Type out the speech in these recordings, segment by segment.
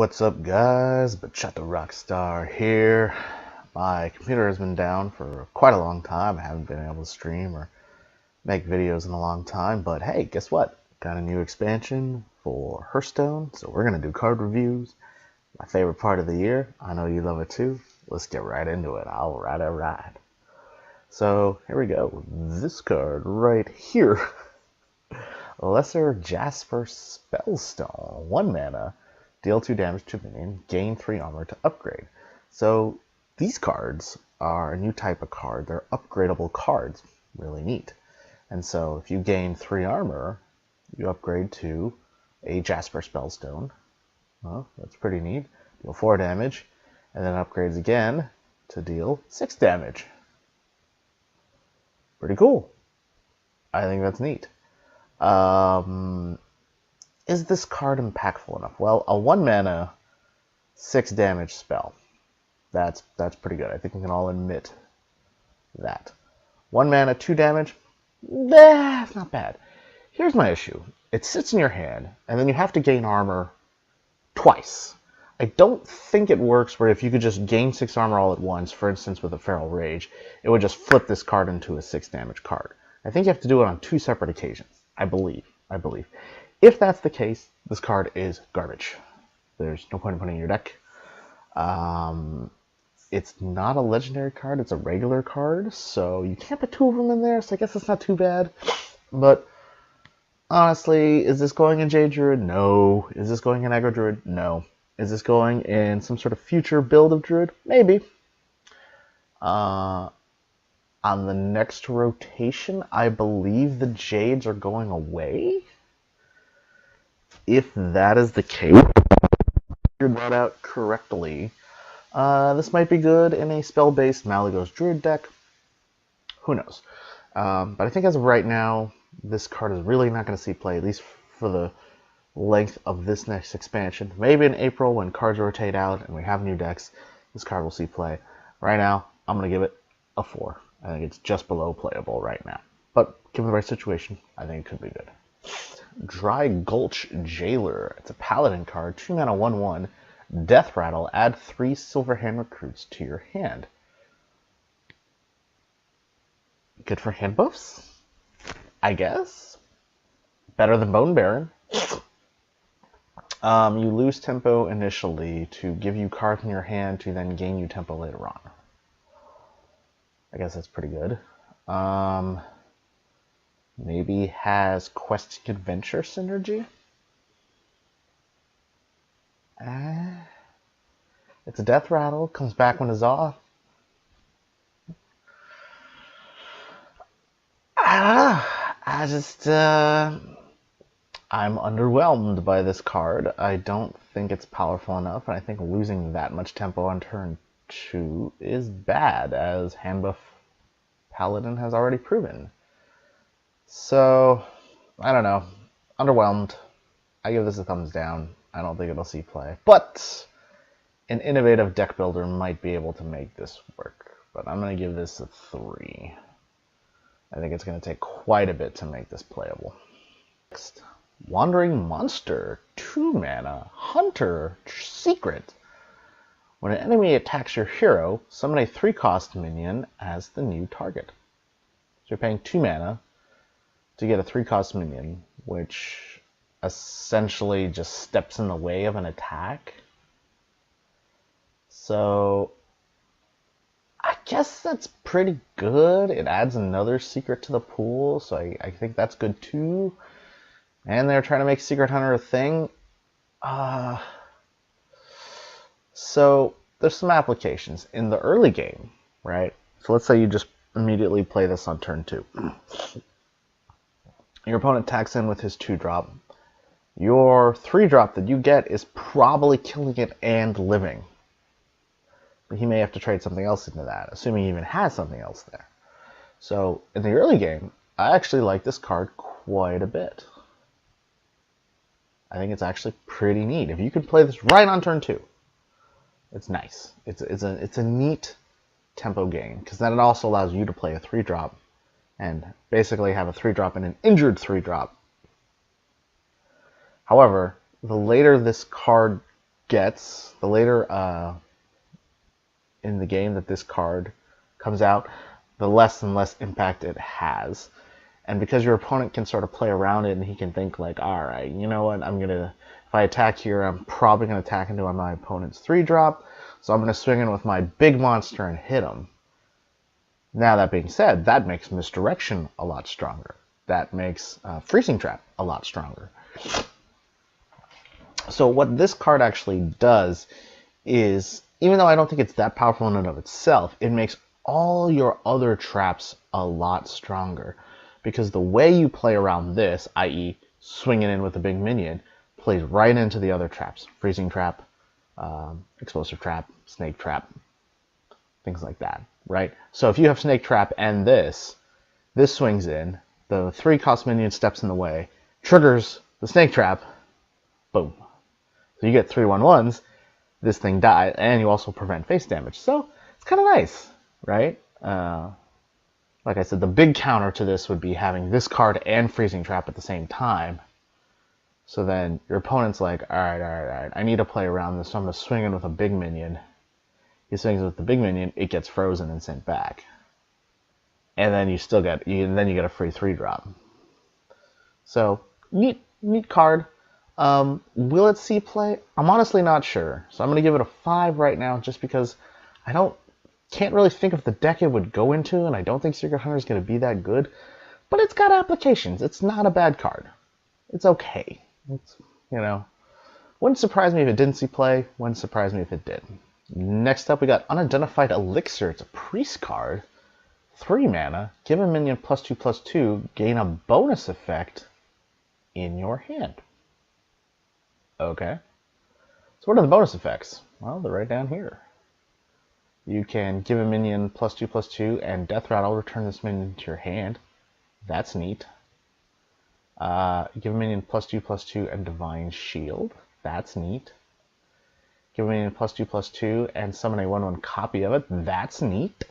What's up, guys? Bachata Rockstar here. My computer has been down for quite a long time. I haven't been able to stream or make videos in a long time, but hey, guess what? Got a new expansion for Hearthstone, so we're gonna do card reviews. My favorite part of the year. I know you love it too. Let's get right into it. Alright. So here we go. This card right here. Lesser Jasper Spellstone. 1 mana. Deal 2 damage to minion, gain 3 armor to upgrade. So these cards are a new type of card. They're upgradable cards. Really neat. And so if you gain 3 armor, you upgrade to a Jasper Spellstone. Well, that's pretty neat. Deal 4 damage, and then upgrades again to deal 6 damage. Pretty cool. I think that's neat. Is this card impactful enough? Well, a 1 mana, 6 damage spell. That's pretty good. I think we can all admit that. 1 mana, 2 damage? It's not bad. Here's my issue. It sits in your hand, and then you have to gain armor twice. I don't think it works where if you could just gain 6 armor all at once, for instance with a Feral Rage, it would just flip this card into a 6 damage card. I think you have to do it on 2 separate occasions. I believe. If that's the case, this card is garbage. There's no point in putting it in your deck. It's not a legendary card, it's a regular card, so you can't put 2 of them in there, so I guess it's not too bad. But honestly, is this going in Jade Druid? No. Is this going in Aggro Druid? No. Is this going in some sort of future build of Druid? Maybe. On the next rotation, I believe the Jades are going away. If that is the case, figured that out correctly, this might be good in a spell-based Malygos Druid deck. Who knows? But I think as of right now, this card is really not going to see play, at least for the length of this next expansion. Maybe in April, when cards rotate out and we have new decks, this card will see play. Right now, I'm going to give it a 4. I think it's just below playable right now. But given the right situation, I think it could be good. Drygulch Jailor. It's a paladin card, 2 mana, 1/1. Death Rattle. Add 3 silver hand recruits to your hand. Good for hand buffs, I guess. Better than Bone Baron. You lose tempo initially to give you cards in your hand to then gain you tempo later on. I guess that's pretty good. Maybe has questing adventure synergy? It's a death rattle, comes back when it's off. I'm underwhelmed by this card. I don't think it's powerful enough, and I think losing that much tempo on turn 2 is bad, as handbuff Paladin has already proven. So, I don't know. Underwhelmed. I give this a thumbs down. I don't think it'll see play. But an innovative deck builder might be able to make this work. But I'm going to give this a 3. I think it's going to take quite a bit to make this playable. Next, Wandering Monster. 2 mana. Hunter. Secret. When an enemy attacks your hero, summon a 3-cost minion as the new target. So you're paying 2 mana to get a 3-cost minion, which essentially just steps in the way of an attack. So I guess that's pretty good. It adds another secret to the pool, so I think that's good too. And they're trying to make Secret Hunter a thing. So there's some applications in the early game, right? So let's say you just immediately play this on turn 2. Your opponent attacks in with his 2-drop. Your 3-drop that you get is probably killing it and living. But he may have to trade something else into that, assuming he even has something else there. So in the early game, I actually like this card quite a bit. I think it's actually pretty neat. If you can play this right on turn 2, it's nice. It's a neat tempo gain, because then it also allows you to play a 3-drop and basically have a 3-drop and an injured 3-drop. However, the later this card gets, the later in the game that this card comes out, the less and less impact it has. And because your opponent can sort of play around it and he can think like, all right, you know what, if I attack here, I'm probably going to attack into my opponent's 3-drop, so I'm going to swing in with my big monster and hit him. Now, that being said, that makes Misdirection a lot stronger. That makes Freezing Trap a lot stronger. So what this card actually does is, even though I don't think it's that powerful in and of itself, it makes all your other traps a lot stronger. Because the way you play around this, i.e. swinging in with a big minion, plays right into the other traps. Freezing Trap, Explosive Trap, Snake Trap, things like that, right? So if you have Snake Trap and this swings in, the 3-cost minion steps in the way, triggers the Snake Trap, boom. So you get 3/1/1s, this thing dies, and you also prevent face damage. So it's kind of nice, right? Like I said, the big counter to this would be having this card and Freezing Trap at the same time. So then your opponent's like, all right, I need to play around this, so I'm going to swing in with a big minion. He swings with the big minion, it gets frozen and sent back. And then you still get, you get a free 3-drop. So, neat card. Will it see play? I'm honestly not sure. So I'm going to give it a 5 right now, just because I can't really think of the deck it would go into, and I don't think Secret Hunter is going to be that good. But it's got applications. It's not a bad card. It's okay. It's, wouldn't surprise me if it didn't see play. Wouldn't surprise me if it did. Next up, we got Unidentified Elixir. It's a priest card. 3 mana. Give a minion +2/+2. Gain a bonus effect in your hand. Okay. So what are the bonus effects? Well, they're right down here. You can give a minion +2/+2 and Death Rattle. Return this minion to your hand. That's neat. Give a minion +2/+2 and Divine Shield. That's neat. Give a minion +2/+2 and summon a 1/1 copy of it. That's neat.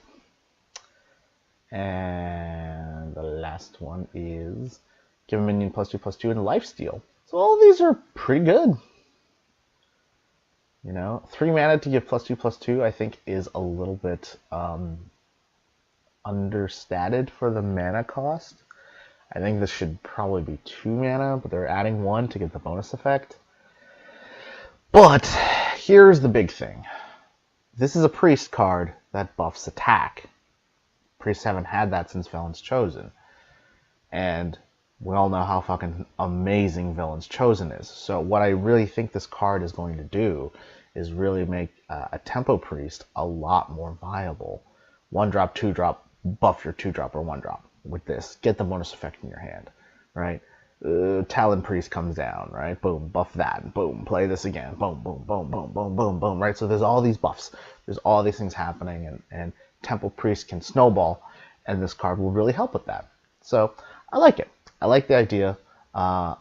And the last one is give a minion +2/+2 and Lifesteal. So all of these are pretty good. 3 mana to give +2/+2 I think is a little bit understated for the mana cost. I think this should probably be 2 mana, but they're adding 1 to get the bonus effect. But here's the big thing. This is a priest card that buffs attack. Priests haven't had that since Villain's Chosen. And we all know how fucking amazing Villain's Chosen is. So what I really think this card is going to do is really make a Tempo Priest a lot more viable. 1-drop, 2-drop, buff your 2-drop or 1-drop with this. Get the bonus effect in your hand, right? Talon Priest comes down, right? Boom, buff that. Boom, play this again. Boom, boom, boom, boom, boom, boom, boom, right? So there's all these buffs. There's all these things happening, and Temple Priest can snowball, and this card will really help with that. So I like it. I like the idea. I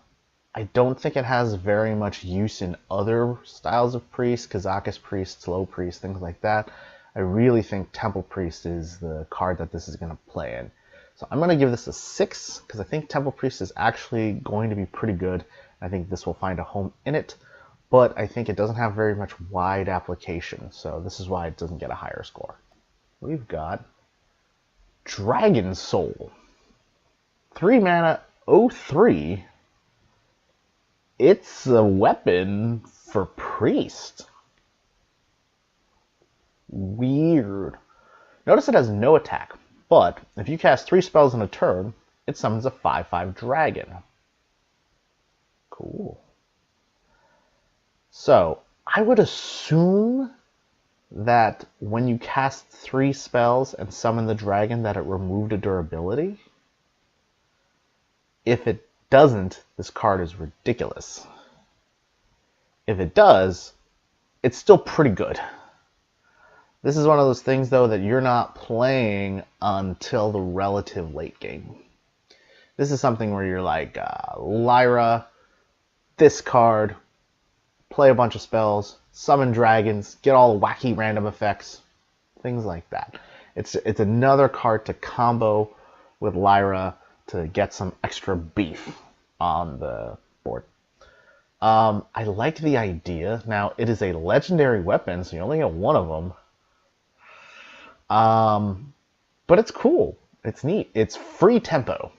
don't think it has very much use in other styles of Priest, Kazakus Priest, Slow Priest, things like that. I really think Temple Priest is the card that this is going to play in. So I'm going to give this a 6, because I think Temple Priest is actually going to be pretty good. I think this will find a home in it, but I think it doesn't have very much wide application, so this is why it doesn't get a higher score. We've got Dragon Soul. 3 mana, 0/3. It's a weapon for Priest. Weird. Notice it has no attack, but if you cast 3 spells in a turn, it summons a 5/5 dragon. Cool. So, I would assume that when you cast 3 spells and summon the dragon that it removed a durability. If it doesn't, this card is ridiculous. If it does, it's still pretty good. This is one of those things, though, that you're not playing until the relative late game. This is something where you're like, Lyra, this card, play a bunch of spells, summon dragons, get all wacky random effects, things like that. It's another card to combo with Lyra to get some extra beef on the board. I like the idea. Now, it is a legendary weapon, so you only get one of them. But it's cool. It's neat. It's free tempo.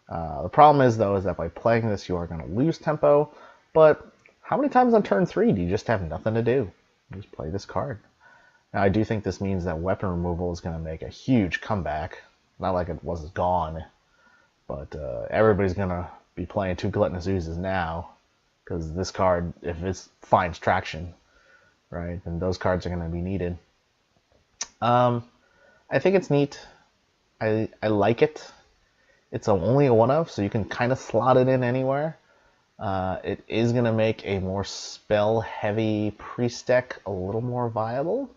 The problem is, though, is that by playing this, you are going to lose tempo. But how many times on turn 3 do you just have nothing to do? You just play this card. Now, I do think this means that weapon removal is going to make a huge comeback. Not like it was gone, but everybody's going to be playing 2 Gluttonous Oozes now, because this card, if it finds traction, right, then those cards are going to be needed. I think it's neat. I like it. It's only a one-of, so you can kind of slot it in anywhere. It is going to make a more spell-heavy priest deck a little more viable.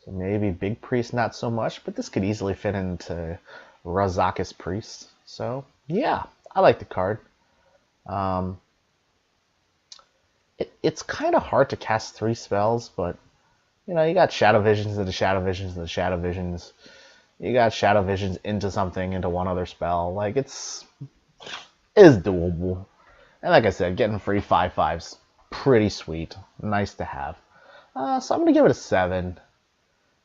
So maybe Big Priest not so much, but this could easily fit into Razakis Priest. So yeah, I like the card. It's kind of hard to cast 3 spells, but you know, you got Shadow Visions into Shadow Visions into Shadow Visions. You got Shadow Visions into something, into one other spell. Like, it is doable. And like I said, getting free 5/5's pretty sweet. Nice to have. So I'm going to give it a 7.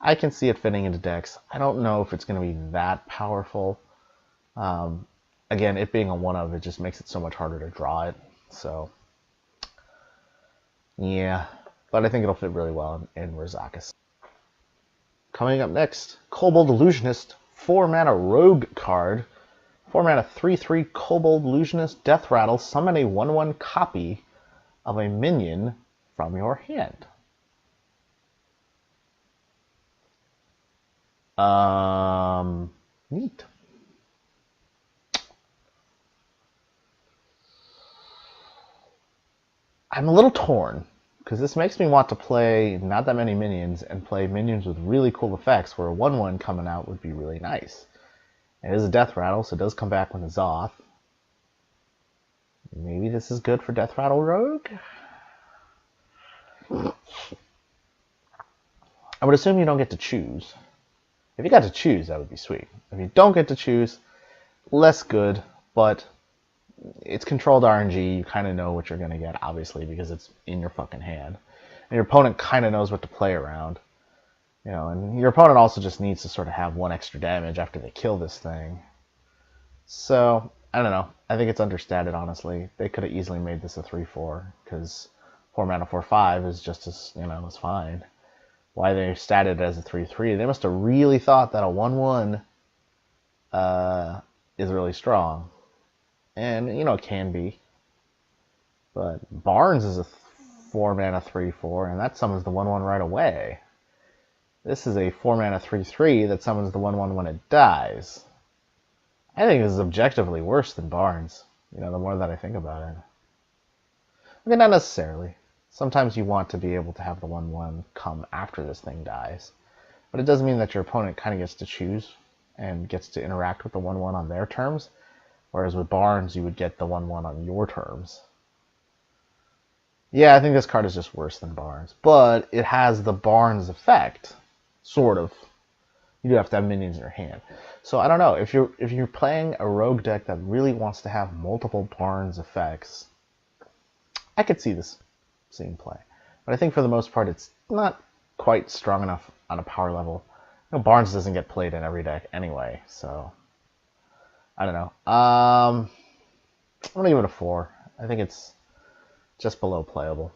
I can see it fitting into decks. I don't know if it's going to be that powerful. Again, it being a one-of, it just makes it so much harder to draw it. So, yeah. But I think it'll fit really well in Razakis. Coming up next, Kobold Illusionist, 4-mana rogue card. 4-mana 3/3 Kobold Illusionist, Death Rattle, summon a 1/1 copy of a minion from your hand. Neat. I'm a little torn, because this makes me want to play not that many minions and play minions with really cool effects, where a 1/1 coming out would be really nice. It is a Death Rattle, so it does come back with a Zoth. Maybe this is good for Death Rattle Rogue? I would assume you don't get to choose. If you got to choose, that would be sweet. If you don't get to choose, less good, but it's controlled RNG. You kind of know what you're going to get, obviously, because it's in your fucking hand. And your opponent kind of knows what to play around. You know, and your opponent also just needs to sort of have 1 extra damage after they kill this thing. So, I don't know. I think it's understated, honestly. They could have easily made this a 3/4, because 4-mana 4/5 is just as, you know, as fine. Why they statted it as a 3/3? They must have really thought that a 1/1 is really strong. And, you know, it can be. But Barnes is a 4-mana 3/4, and that summons the 1/1 right away. This is a 4-mana 3/3 that summons the 1/1 when it dies. I think this is objectively worse than Barnes, you know, the more that I think about it. I mean, not necessarily. Sometimes you want to be able to have the 1/1 come after this thing dies. But it does mean that your opponent kind of gets to choose and gets to interact with the 1/1 on their terms. Whereas with Barnes, you would get the 1/1 on your terms. Yeah, I think this card is just worse than Barnes. But it has the Barnes effect, sort of. You do have to have minions in your hand. So I don't know. If you're playing a rogue deck that really wants to have multiple Barnes effects, I could see this seeing play. But I think for the most part, it's not quite strong enough on a power level. You know, Barnes doesn't get played in every deck anyway, so I don't know. I'm gonna give it a 4. I think it's just below playable.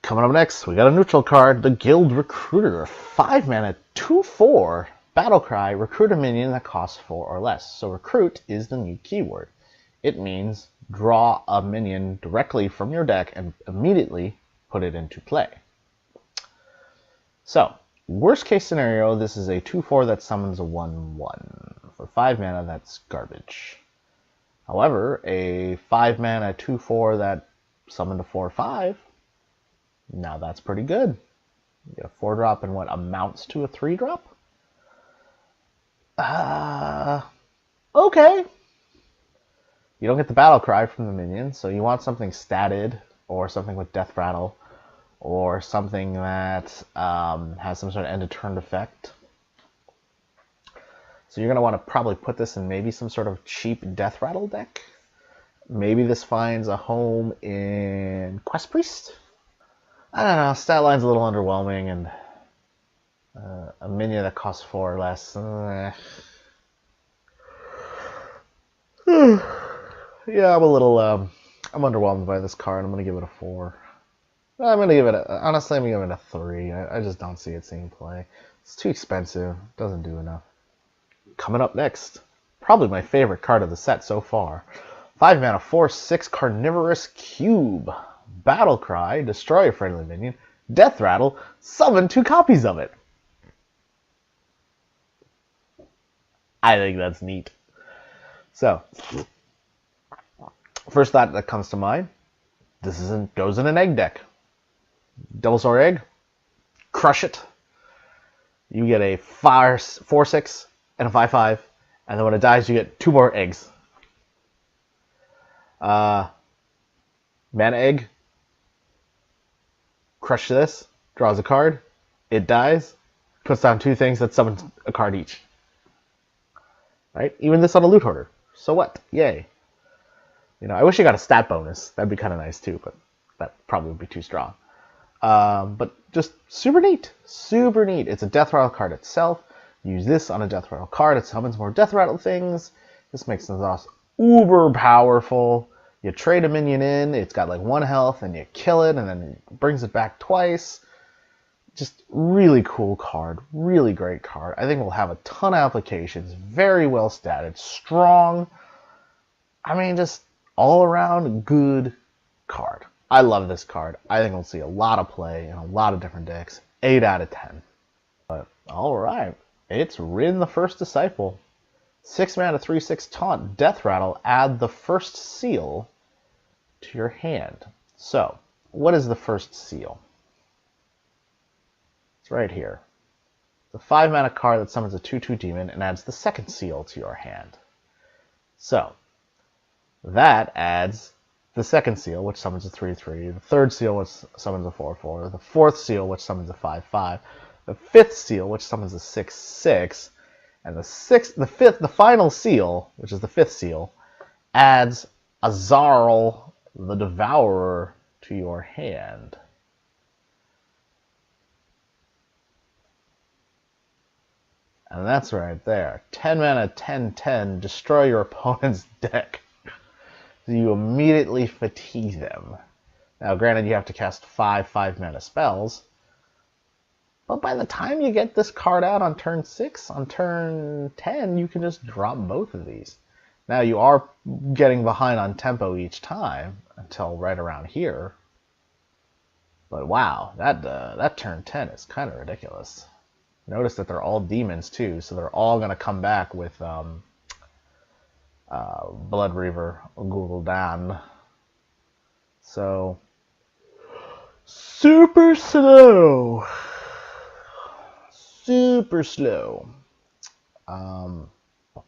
Coming up next, we got a neutral card, the Guild Recruiter. 5-mana, 2/4, Battlecry, recruit a minion that costs 4 or less. So recruit is the new keyword. It means draw a minion directly from your deck and immediately put it into play. So, worst case scenario, this is a 2/4 that summons a 1/1. For 5 mana, that's garbage. However, a 5-mana 2/4 that summoned a 4/5, now that's pretty good. You get a 4-drop and what amounts to a 3-drop? Okay. You don't get the battle cry from the minion, so you want something statted, or something with Death Rattle, or something that has some sort of end of turn effect. So you're going to want to probably put this in maybe some sort of cheap Death Rattle deck. Maybe this finds a home in Quest Priest? I don't know, stat line's a little underwhelming, and a minion that costs 4 or less. Yeah, I'm a little, I'm underwhelmed by this card. I'm going to give it a 4. I'm going to give it, honestly, I'm going to give it a 3. I just don't see it seeing play. It's too expensive. Doesn't do enough. Coming up next, probably my favorite card of the set so far. 5 mana, 4/6 Carnivorous Cube. Battle Cry, destroy a friendly minion. Death Rattle, summon 2 copies of it. I think that's neat. So, first thought that comes to mind, this goes in an egg deck. Double Star Egg, crush it. You get a 4/6 and a 5/5, and then when it dies, you get 2 more eggs. Mana Egg, crush this, draws a card, it dies, puts down 2 things that summons a card each. Right? Even this on a loot hoarder. So what? Yay. You know, I wish I got a stat bonus. That'd be kind of nice too, but that probably would be too strong. But just super neat. Super neat. It's a Death Rattle card itself. Use this on a Death Rattle card. It summons more Death Rattle things. This makes Nazoth uber powerful. You trade a minion in. It's got like 1 health, and you kill it, and then it brings it back twice. Just really cool card. Really great card. I think we'll have a ton of applications. Very well statted. Strong. I mean, just all around good card. I love this card. I think we'll see a lot of play in a lot of different decks. 8 out of 10. But alright. It's Rin the First Disciple. 6 mana, 3/6 taunt. Death Rattle. Add the first seal to your hand. So, what is the first seal? It's right here. It's a 5 mana card that summons a 2/2 demon and adds the second seal to your hand. So, that adds the second seal, which summons a 3/3, the third seal, which summons a 4/4, the fourth seal, which summons a 5/5, the fifth seal, which summons a 6/6, and the final seal, which is the fifth seal, adds Azarl the Devourer to your hand. And that's right there. 10 mana, 10/10, destroy your opponent's deck. So you immediately fatigue them. Now, granted, you have to cast 5 5-mana spells, but by the time you get this card out on turn 6, on turn 10, you can just drop both of these. Now, you are getting behind on tempo each time until right around here. But wow, that turn 10 is kind of ridiculous. Notice that they're all demons too, so they're all going to come back with Blood Reaver Gul'dan. So, super slow. Super slow.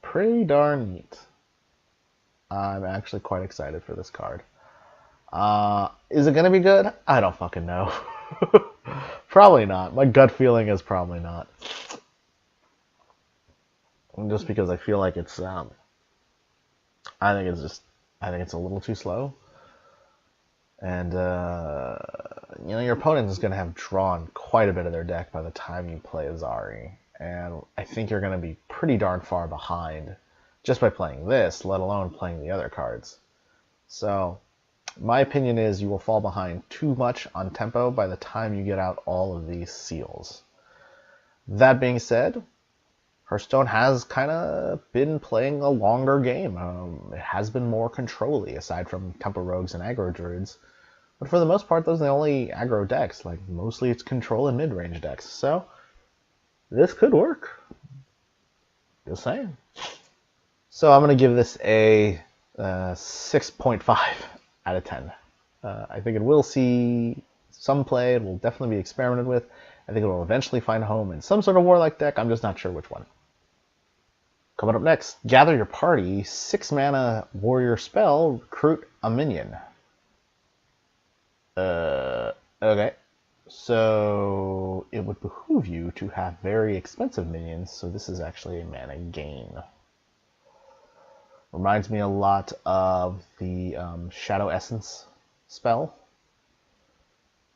Pretty darn neat. I'm actually quite excited for this card. Is it going to be good? I don't fucking know. Probably not. My gut feeling is probably not. Just because I feel like it's I think it's a little too slow. And you know, your opponent is going to have drawn quite a bit of their deck by the time you play Azari. And I think you're going to be pretty darn far behind just by playing this, let alone playing the other cards. So, my opinion is you will fall behind too much on tempo by the time you get out all of these seals. That being said, Hearthstone has kind of been playing a longer game. It has been more control-y, aside from Tempo Rogues and Aggro Druids. But for the most part, those are the only aggro decks. Like, mostly it's control and mid-range decks. So, this could work. Just saying. So I'm going to give this a 6.5 out of 10. I think it will see some play. It will definitely be experimented with. I think it will eventually find a home in some sort of Warlock deck. I'm just not sure which one. Coming up next, gather your party. 6 mana warrior spell, recruit a minion. Okay. So it would behoove you to have very expensive minions, so this is actually a mana gain. Reminds me a lot of the Shadow Essence spell.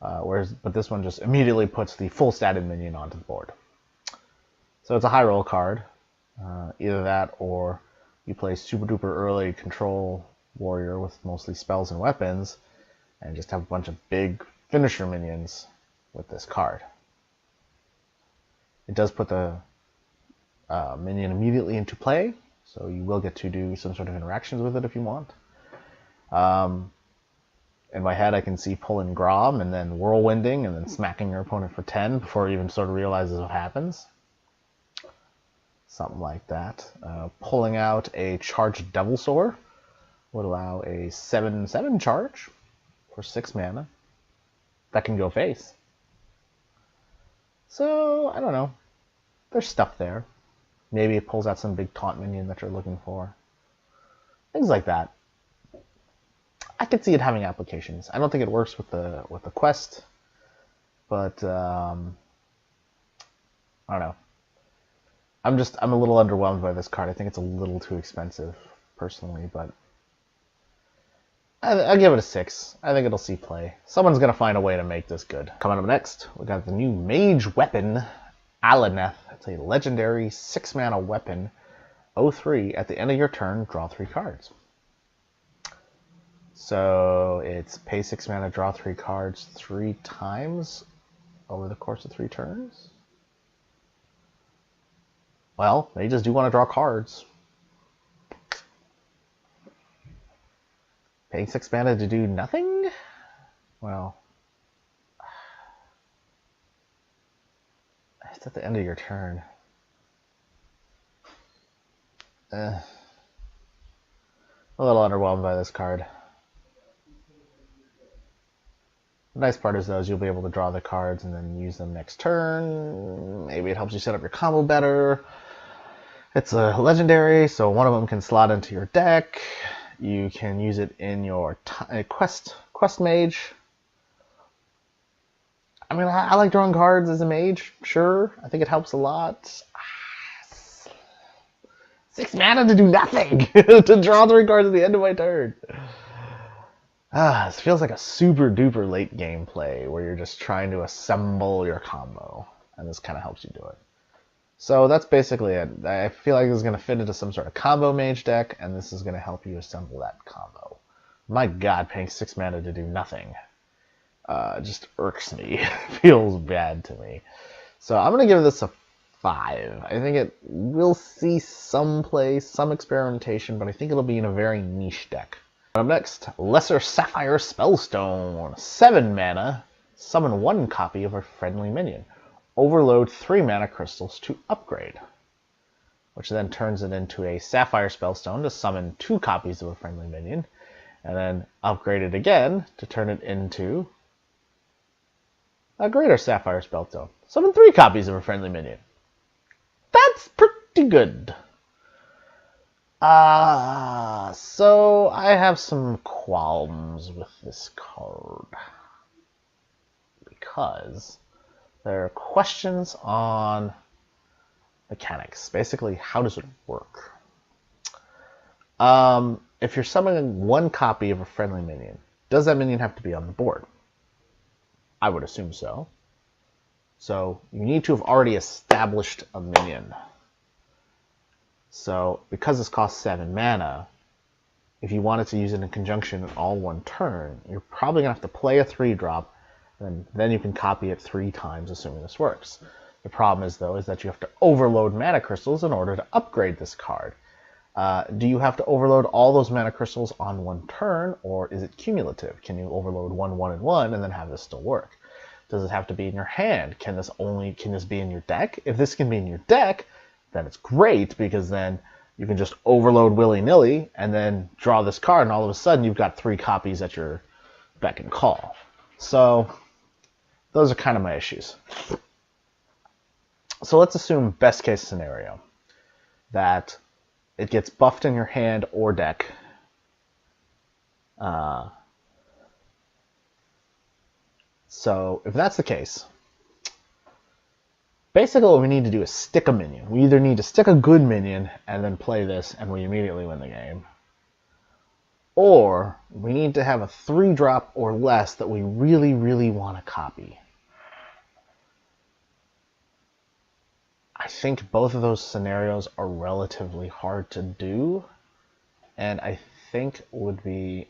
But this one just immediately puts the full statted minion onto the board. So it's a high roll card. Either that or you play super duper early control warrior with mostly spells and weapons and just have a bunch of big finisher minions with this card. It does put the minion immediately into play, so you will get to do some sort of interactions with it if you want. In my head, I can see pulling Grom and then whirlwinding and then smacking your opponent for 10 before he even sort of realizes what happens. Something like that. Pulling out a charged Devilsaur would allow a 7/7 charge for 6 mana. That can go face. So, I don't know. There's stuff there. Maybe it pulls out some big taunt minion that you're looking for. Things like that. I could see it having applications. I don't think it works with the quest, but I don't know. I'm a little underwhelmed by this card. I think it's a little too expensive, personally, but I'll give it a 6. I think it'll see play. Someone's gonna find a way to make this good. Coming up next, we got the new mage weapon, Aluneth. It's a legendary 6-mana weapon, 0/3. At the end of your turn, draw 3 cards. So it's pay 6 mana, draw 3 cards 3 times over the course of 3 turns. Well, they just do want to draw cards. Paying 6 mana to do nothing? Well, it's at the end of your turn. A little underwhelmed by this card. The nice part is, though, is you'll be able to draw the cards and then use them next turn. Maybe it helps you set up your combo better. It's a legendary, so one of them can slot into your deck. You can use it in your quest mage. I mean, I like drawing cards as a mage, sure. I think it helps a lot. 6 mana to do nothing! To draw 3 cards at the end of my turn. This feels like a super duper late game play where you're just trying to assemble your combo. And this kind of helps you do it. So that's basically it. I feel like this is going to fit into some sort of combo mage deck, and this is going to help you assemble that combo. My god, paying 6 mana to do nothing just irks me. Feels bad to me. So I'm going to give this a 5. I think it will see some play, some experimentation, but I think it'll be in a very niche deck. Up next, Lesser Sapphire Spellstone. 7 mana, summon 1 copy of a friendly minion. Overload 3 mana crystals to upgrade, which then turns it into a Sapphire Spellstone to summon 2 copies of a friendly minion, and then upgrade it again to turn it into a Greater Sapphire Spellstone. Summon 3 copies of a friendly minion. That's pretty good. So I have some qualms with this card because there are questions on mechanics. Basically, how does it work? If you're summoning 1 copy of a friendly minion, does that minion have to be on the board? I would assume so. So you need to have already established a minion. So because this costs 7 mana, if you wanted to use it in conjunction all one turn, you're probably going to have to play a 3-drop, and then you can copy it 3 times, assuming this works. The problem is, though, is that you have to overload mana crystals in order to upgrade this card. Do you have to overload all those mana crystals on one turn, or is it cumulative? Can you overload 1, 1, and 1, and then have this still work? Does it have to be in your hand? Can this be in your deck? If this can be in your deck, then it's great, because then you can just overload willy-nilly and then draw this card, and all of a sudden you've got 3 copies at your beck and call. So those are kind of my issues. So let's assume best case scenario that it gets buffed in your hand or deck. So if that's the case, Basically, what we need to do is stick a minion. We either need to stick a good minion and then play this, and we immediately win the game. Or we need to have a 3-drop or less that we really, really want to copy. I think both of those scenarios are relatively hard to do, and I think would be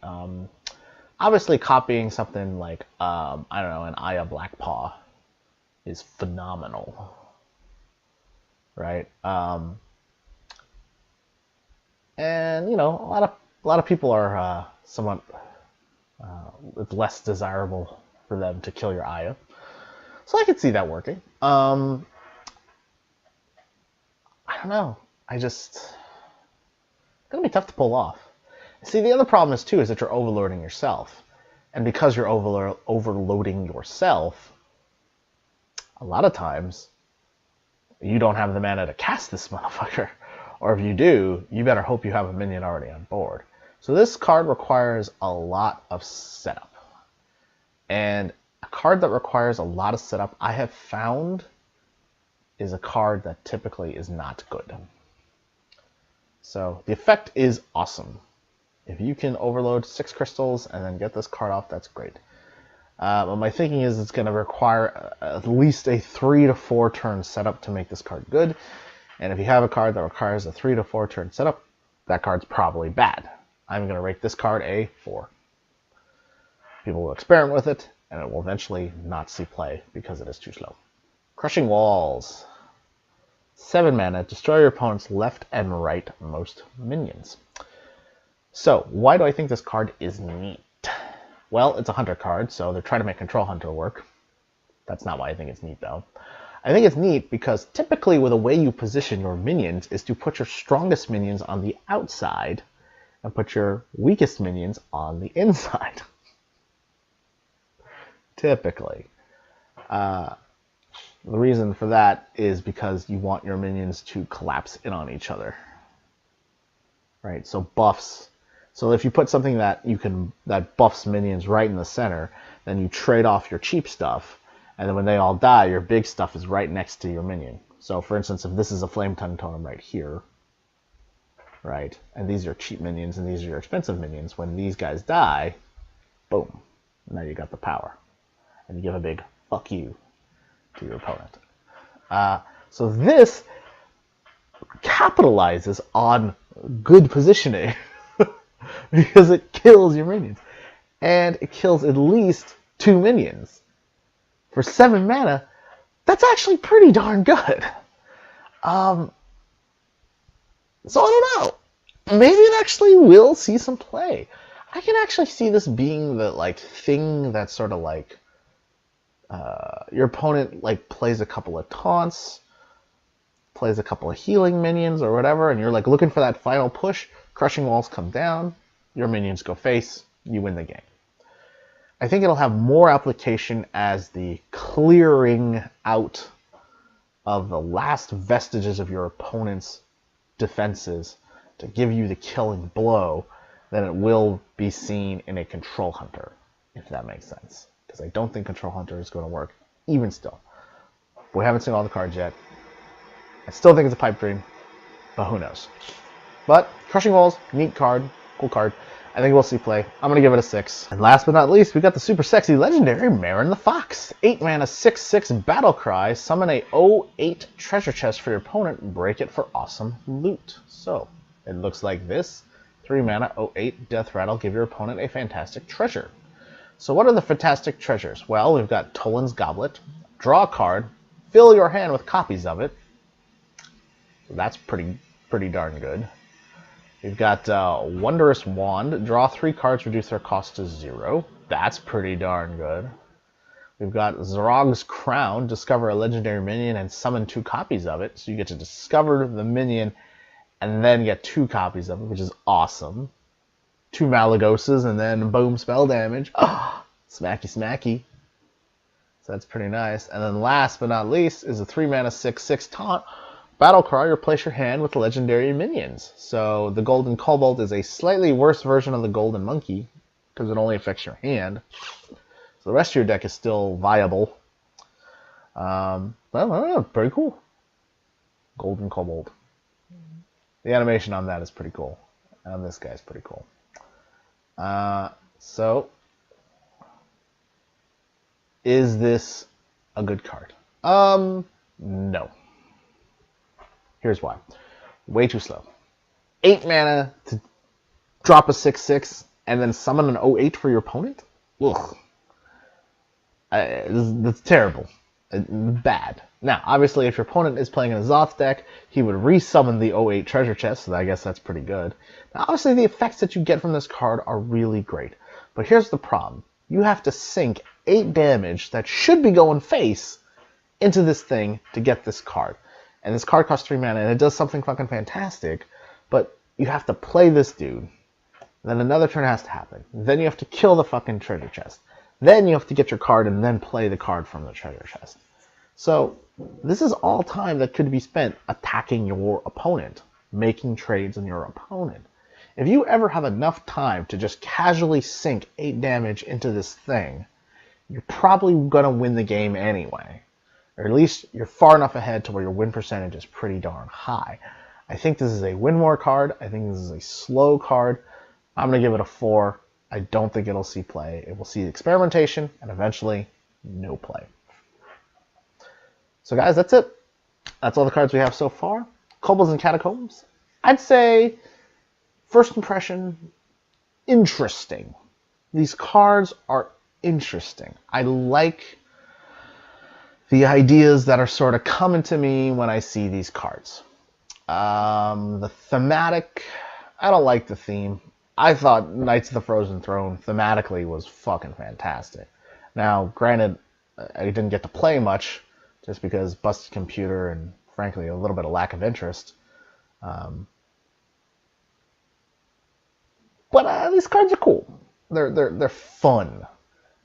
obviously copying something like I don't know, an Aya Blackpaw is phenomenal, right? And you know, a lot of people are somewhat it's less desirable for them to kill your Aya, so I could see that working. I don't know. It's gonna be tough to pull off. See, the other problem is too is that you're overloading yourself, and because you're overloading yourself, a lot of times you don't have the mana to cast this motherfucker, or if you do, you better hope you have a minion already on board. So this card requires a lot of setup, and a card that requires a lot of setup, I have found, is a card that typically is not good. So the effect is awesome. If you can overload 6 crystals and then get this card off, that's great. But my thinking is it's going to require at least a 3 to 4 turn setup to make this card good. And if you have a card that requires a 3 to 4 turn setup, that card's probably bad. I'm going to rate this card a 4. People will experiment with it, and it will eventually not see play because it is too slow. Crushing Walls. 7 mana, destroy your opponent's left and right most minions. So, why do I think this card is neat? Well, it's a hunter card, so they're trying to make Control Hunter work. That's not why I think it's neat, though. I think it's neat because typically with the way you position your minions is to put your strongest minions on the outside and put your weakest minions on the inside. Typically. The reason for that is because you want your minions to collapse in on each other. Right? So buffs. So if you put something that buffs minions right in the center, then you trade off your cheap stuff, and then when they all die, your big stuff is right next to your minion. So for instance, if this is a Flame Tongue Totem right here, right, and these are cheap minions and these are your expensive minions, when these guys die, boom, now you got the power. And you give a big fuck you to your opponent. So this capitalizes on good positioning because it kills your minions. And it kills at least 2 minions. For 7 mana, that's actually pretty darn good. So I don't know. Maybe it actually will see some play. I can actually see this being the thing that's sort of like your opponent plays a couple of taunts, plays a couple of healing minions or whatever, and you're looking for that final push. Crushing Walls come down, your minions go face, you win the game. I think it'll have more application as the clearing out of the last vestiges of your opponent's defenses to give you the killing blow than it will be seen in a Control Hunter, if that makes sense. Because I don't think Control Hunter is going to work, even still. We haven't seen all the cards yet. I still think it's a pipe dream, but who knows. But Crushing Walls, neat card, cool card. I think we'll see play. I'm going to give it a 6. And last but not least, we got the super sexy legendary Marin the Fox. 8 mana, 6/6 battle cry. Summon a 0/8 treasure chest for your opponent. Break it for awesome loot. So, it looks like this. 3 mana, 0/8 death rattle. Give your opponent a fantastic treasure. So what are the fantastic treasures? Well, we've got Toland's Goblet. Draw a card. Fill your hand with copies of it. So that's pretty darn good. We've got Wondrous Wand. Draw 3 cards, reduce their cost to 0. That's pretty darn good. We've got Zarog's Crown. Discover a legendary minion and summon 2 copies of it. So you get to discover the minion and then get 2 copies of it, which is awesome. 2 Malagoses and then boom, spell damage. Oh, smacky smacky. So that's pretty nice. And then last but not least is a 3 mana 6/6 taunt. Battle cry, replace your hand with legendary minions. So the Golden Kobold is a slightly worse version of the Golden Monkey because it only affects your hand. So the rest of your deck is still viable. Well, I don't know, pretty cool. Golden Kobold. The animation on that is pretty cool. And this guy's pretty cool. So, is this a good card? No. Here's why. Way too slow. 8 mana to drop a 6/6 and then summon an 08 for your opponent? Ugh. That's terrible. Bad. Now, obviously, if your opponent is playing in a Zoth deck, he would resummon the 08 treasure chest, so I guess that's pretty good. Now, obviously, the effects that you get from this card are really great. But here's the problem. You have to sink 8 damage that should be going face into this thing to get this card. And this card costs 3 mana, and it does something fucking fantastic, but you have to play this dude. Then another turn has to happen. Then you have to kill the fucking treasure chest. Then you have to get your card and then play the card from the treasure chest. So this is all time that could be spent attacking your opponent, making trades on your opponent. If you ever have enough time to just casually sink 8 damage into this thing, you're probably going to win the game anyway. Or at least you're far enough ahead to where your win percentage is pretty darn high. I think this is a win more card. I think this is a slow card. I'm going to give it a 4. I don't think it'll see play. It will see experimentation and eventually no play. So guys, that's it. That's all the cards we have so far. Kobolds and Catacombs. I'd say, first impression, interesting. These cards are interesting. I like the ideas that are sort of coming to me when I see these cards. The thematic, I don't like the theme. I thought Knights of the Frozen Throne thematically was fucking fantastic. Now, granted, I didn't get to play much just because busted computer and, frankly, a little bit of lack of interest. But these cards are cool. They're fun.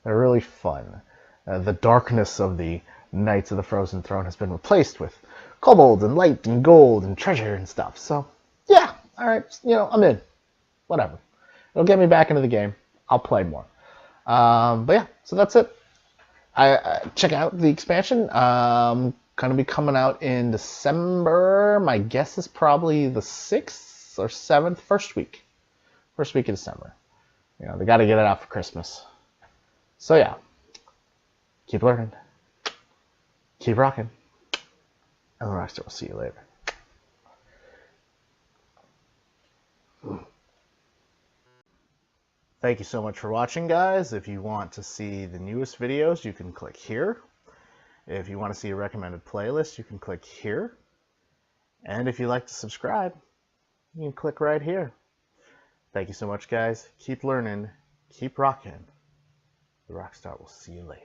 They're really fun. The darkness of the Knights of the Frozen Throne has been replaced with kobolds and light and gold and treasure and stuff. So, yeah, all right, I'm in. Whatever. It'll get me back into the game. I'll play more. But yeah, so that's it. Check out the expansion. Going to be coming out in December. My guess is probably the 6th or 7th, first week. First week of December. They got to get it out for Christmas. So yeah, keep learning. Keep rocking. And the Rockstar will see you later. Thank you so much for watching, guys. If you want to see the newest videos, you can click here. If you want to see a recommended playlist, you can click here. And if you'd like to subscribe, you can click right here. Thank you so much, guys. Keep learning. Keep rocking. The Rockstar will see you later.